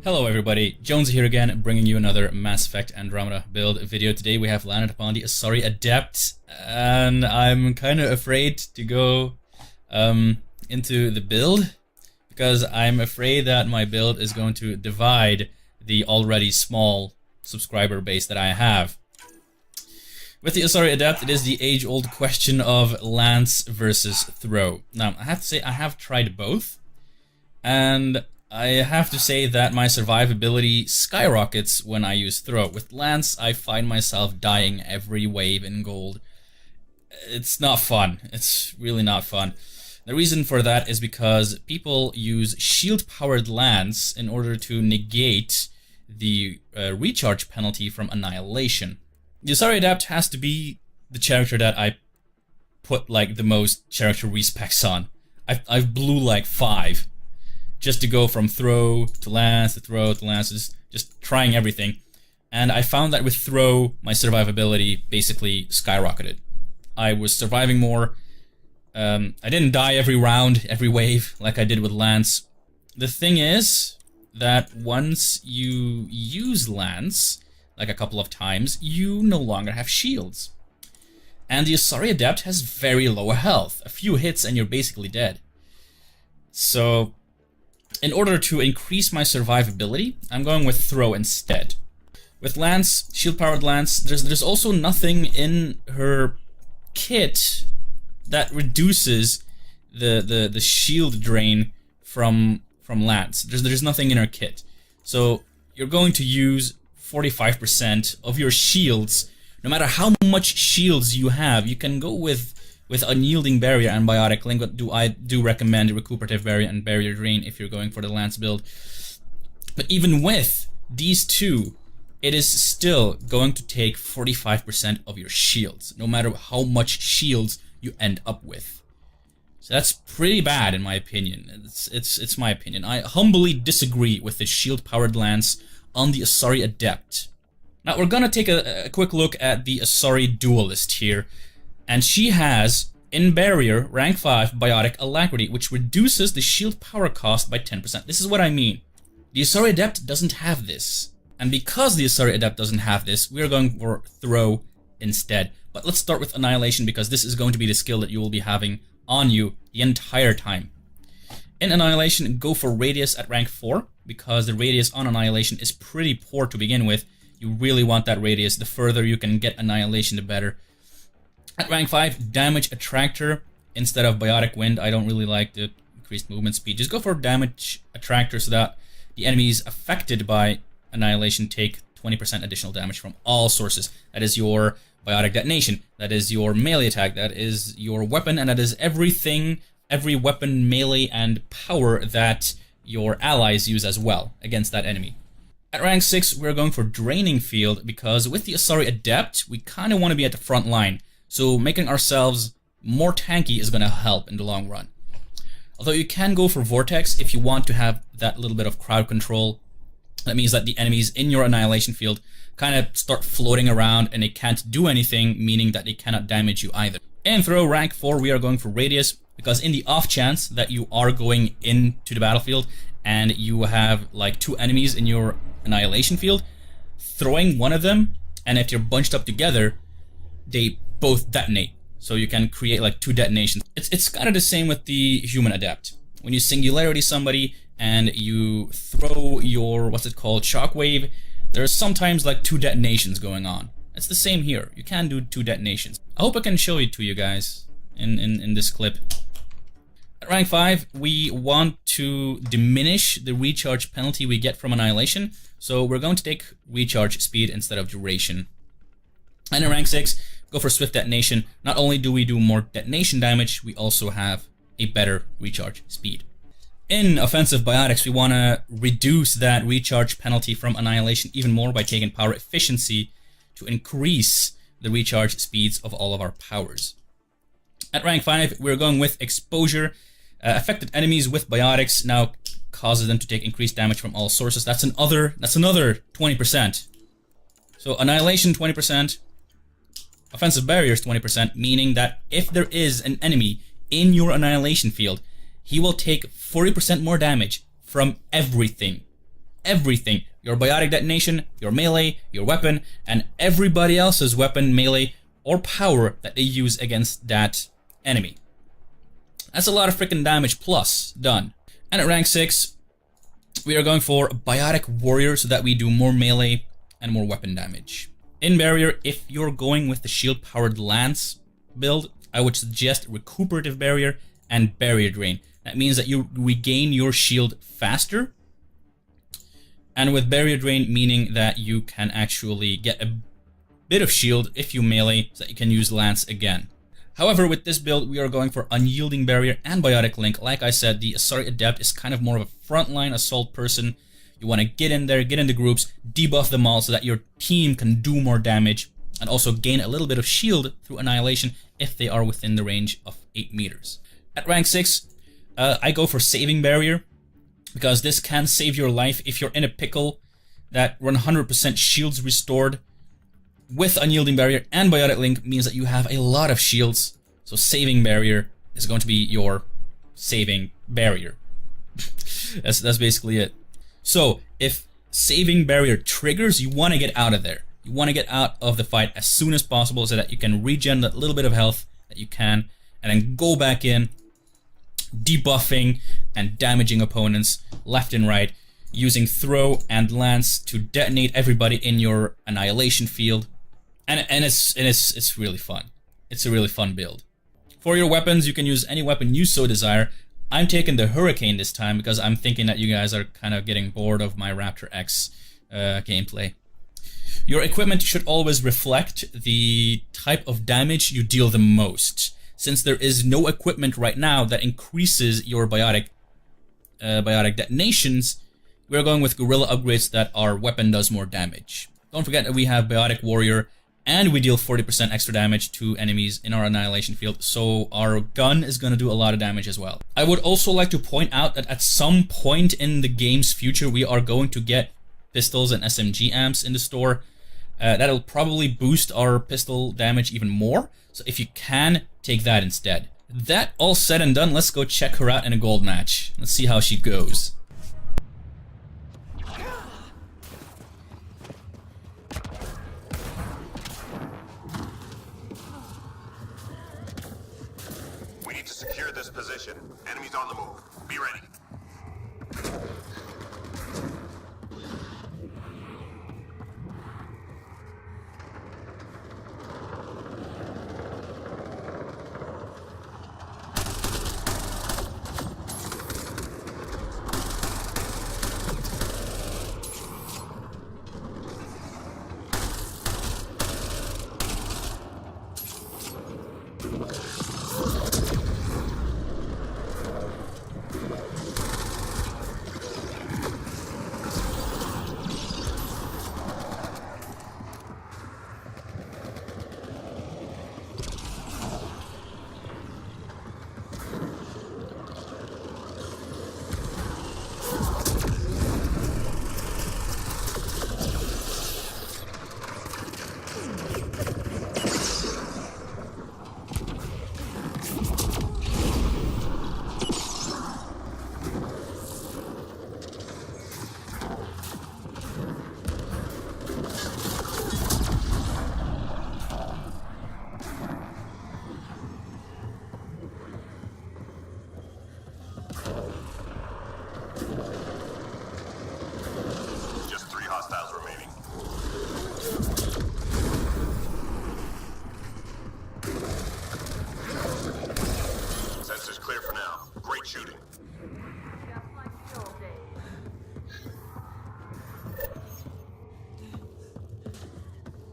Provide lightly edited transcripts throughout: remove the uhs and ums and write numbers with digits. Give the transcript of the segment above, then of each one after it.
Hello everybody, Jones here again, bringing you another Mass Effect Andromeda build video. Today we have landed upon the Asari Adept, and I'm kind of afraid to go into the build, because I'm afraid that my build is going to divide the already small subscriber base that I have. With the Asari Adept, it is the age-old question of lance versus throw. Now, I have to say, I have tried both, and I have to say that my survivability skyrockets when I use throw. With lance, I find myself dying every wave in gold. It's not fun. It's really not fun. The reason for that is because people use shield-powered lance in order to negate the recharge penalty from annihilation. The Asari Adept has to be the character that I put like the most character respecs on. I've blew like 5. Just to go from throw to lance to throw to lance, just trying everything. And I found that with throw, my survivability basically skyrocketed. I was surviving more. I didn't die every round, every wave, like I did with lance. The thing is that once you use lance, like a couple of times, you no longer have shields. And the Asari Adept has very low health. A few hits and you're basically dead. So in order to increase my survivability, I'm going with throw instead. With lance, shield-powered lance, there's also nothing in her kit that reduces the shield drain from lance. There's nothing in her kit. So you're going to use 45% of your shields. No matter how much shields you have, you can go with Unyielding Barrier and Biotic Link, but I do recommend Recuperative Barrier and Barrier Drain if you're going for the lance build. But even with these two, it is still going to take 45% of your shields, no matter how much shields you end up with. So that's pretty bad in my opinion. It's my opinion. I humbly disagree with the shield-powered lance on the Asari Adept. Now we're gonna take a quick look at the Asari Duelist here. And she has, in Barrier, rank 5 Biotic Alacrity, which reduces the shield power cost by 10%. This is what I mean. The Asari Adept doesn't have this. And because the Asari Adept doesn't have this, we're going for Throw instead. But let's start with Annihilation, because this is going to be the skill that you will be having on you the entire time. In Annihilation, go for Radius at rank 4, because the Radius on Annihilation is pretty poor to begin with. You really want that Radius. The further you can get Annihilation, the better. At rank 5, Damage Attractor instead of Biotic Wind. I don't really like the increased movement speed. Just go for Damage Attractor so that the enemies affected by Annihilation take 20% additional damage from all sources. That is your Biotic Detonation, that is your melee attack, that is your weapon, and that is everything, every weapon, melee, and power that your allies use as well against that enemy. At rank 6, we're going for Draining Field, because with the Asari Adept, we kind of want to be at the front line. So making ourselves more tanky is going to help in the long run. Although you can go for Vortex if you want to have that little bit of crowd control. That means that the enemies in your Annihilation field kind of start floating around and they can't do anything, meaning that they cannot damage you either. In Throw rank 4, we are going for Radius, because in the off chance that you are going into the battlefield and you have like 2 enemies in your Annihilation field, throwing one of them, and if you're bunched up together, they both detonate. So you can create like 2 detonations. It's kind of the same with the Human Adept. When you singularity somebody and you throw your, what's it called, shockwave, there's sometimes like 2 detonations going on. It's the same here. You can do 2 detonations. I hope I can show it to you guys in this clip. At rank 5, we want to diminish the recharge penalty we get from Annihilation. So we're going to take recharge speed instead of duration. And in rank 6, go for Swift Detonation. Not only do we do more detonation damage, we also have a better recharge speed. In Offensive Biotics, we want to reduce that recharge penalty from Annihilation even more by taking Power Efficiency to increase the recharge speeds of all of our powers. At rank 5, we're going with Exposure. Affected enemies with Biotics now causes them to take increased damage from all sources. That's another 20%. So Annihilation 20%. Offensive Barriers 20%, meaning that if there is an enemy in your Annihilation field, he will take 40% more damage from everything. everything. Your biotic detonation, your melee, your weapon, and everybody else's weapon, melee, or power that they use against that enemy. That's a lot of freaking damage plus. Done. And at rank 6, we are going for Biotic Warrior so that we do more melee and more weapon damage. In Barrier, if you're going with the shield-powered Lance build, I would suggest Recuperative Barrier and Barrier Drain. That means that you regain your shield faster. And with Barrier Drain, meaning that you can actually get a bit of shield if you melee, so that you can use Lance again. However, with this build, we are going for Unyielding Barrier and Biotic Link. Like I said, the Asari Adept is kind of more of a frontline assault person. You want to get in there, get into groups, debuff them all so that your team can do more damage, and also gain a little bit of shield through Annihilation if they are within the range of 8 meters. At rank 6, I go for Saving Barrier, because this can save your life if you're in a pickle that 100% shields restored. With Unyielding Barrier and Biotic Link means that you have a lot of shields, so Saving Barrier is going to be your saving barrier. That's basically it. So, if Saving Barrier triggers, you want to get out of there. You want to get out of the fight as soon as possible so that you can regen that little bit of health that you can, and then go back in, debuffing and damaging opponents left and right, using Throw and Lance to detonate everybody in your Annihilation field. And it's really fun. It's a really fun build. For your weapons, you can use any weapon you so desire. I'm taking the Hurricane this time because I'm thinking that you guys are kind of getting bored of my Raptor X gameplay. Your equipment should always reflect the type of damage you deal the most. Since there is no equipment right now that increases your biotic detonations, we're going with Gorilla upgrades that our weapon does more damage. Don't forget that we have Biotic Warrior, and we deal 40% extra damage to enemies in our Annihilation field, so our gun is going to do a lot of damage as well. I would also like to point out that at some point in the game's future, we are going to get pistols and SMG amps in the store. That'll probably boost our pistol damage even more, so if you can, take that instead. That all said and done, let's go check her out in a gold match. Let's see how she goes. Secure this position. Enemies on the move. Be ready.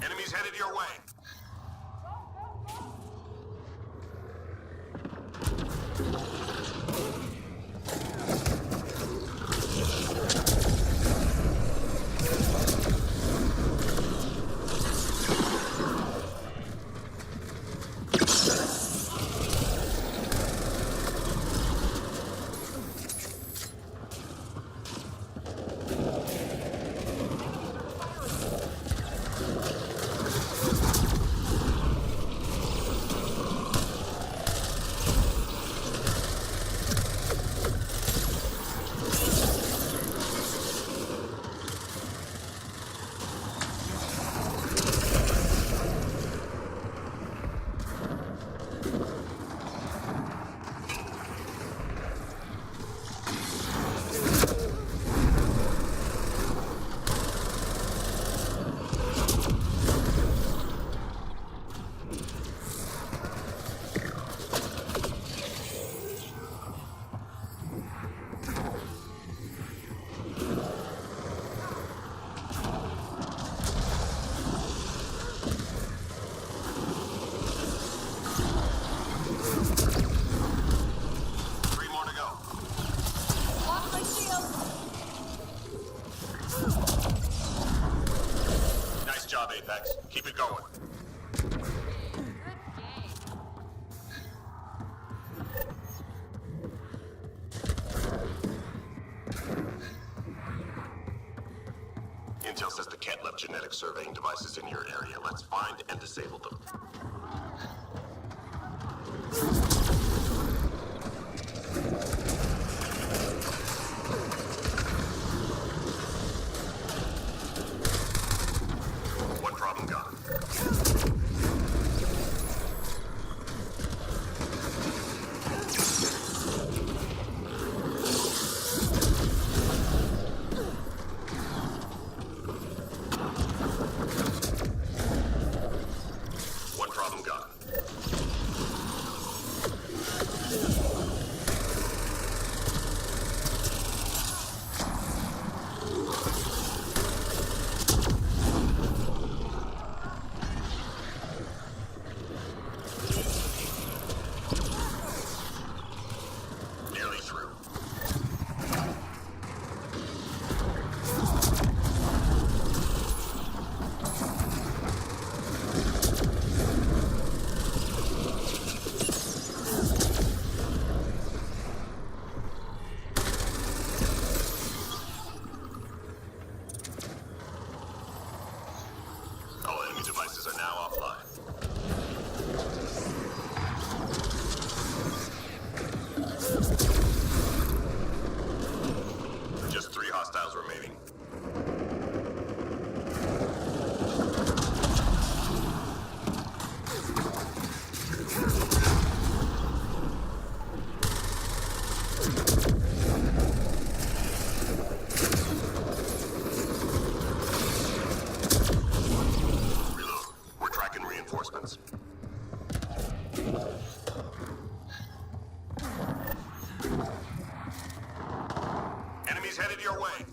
Enemies headed your way. progress. Keep it going. Intel says the cat left genetic surveying devices in your area. Let's find and disable them. One problem gone. One problem gone. Nearly through. All enemy devices are now offline. Just 3 hostiles remaining. Reload. We're tracking reinforcements. Enemies headed your way.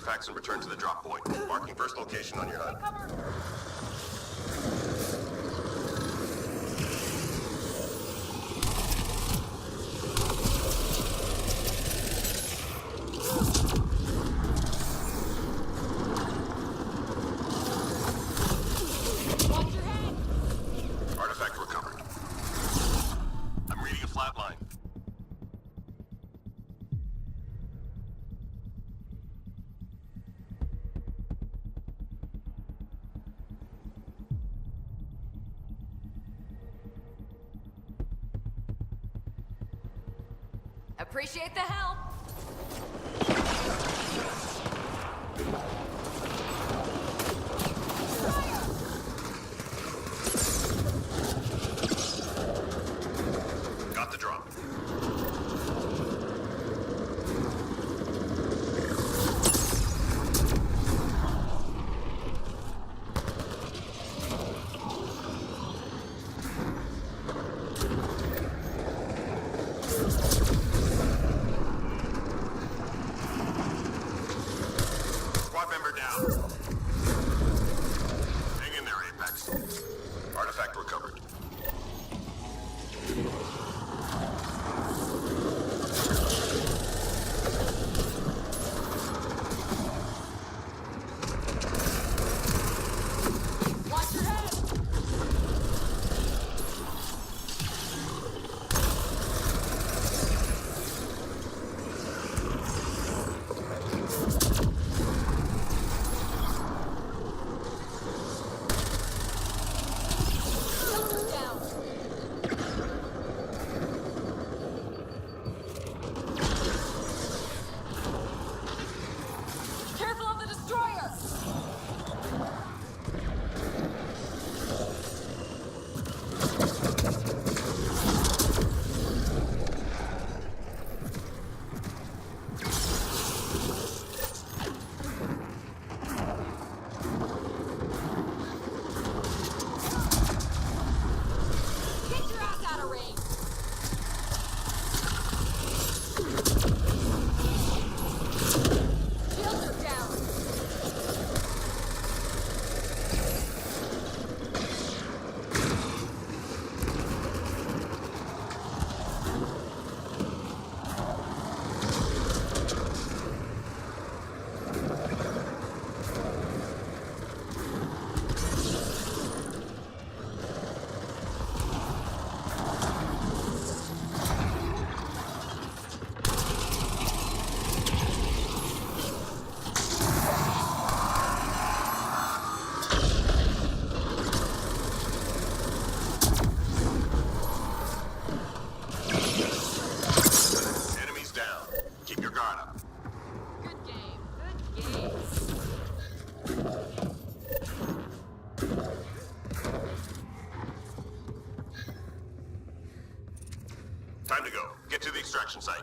artifacts and return to the drop point. Marking first location on your HUD. Watch your head! Artifact recovered. I'm reading a flat line. Appreciate the help! Got the drop. Squad member down. Hang in there, Apex. Artifact recovered. Watch your head! Filter down! Careful of the destroyer! Get your ass out of range! Shields are down! Enemies down. Keep your guard up. Good game. Good game. Time to go. Get to the extraction site.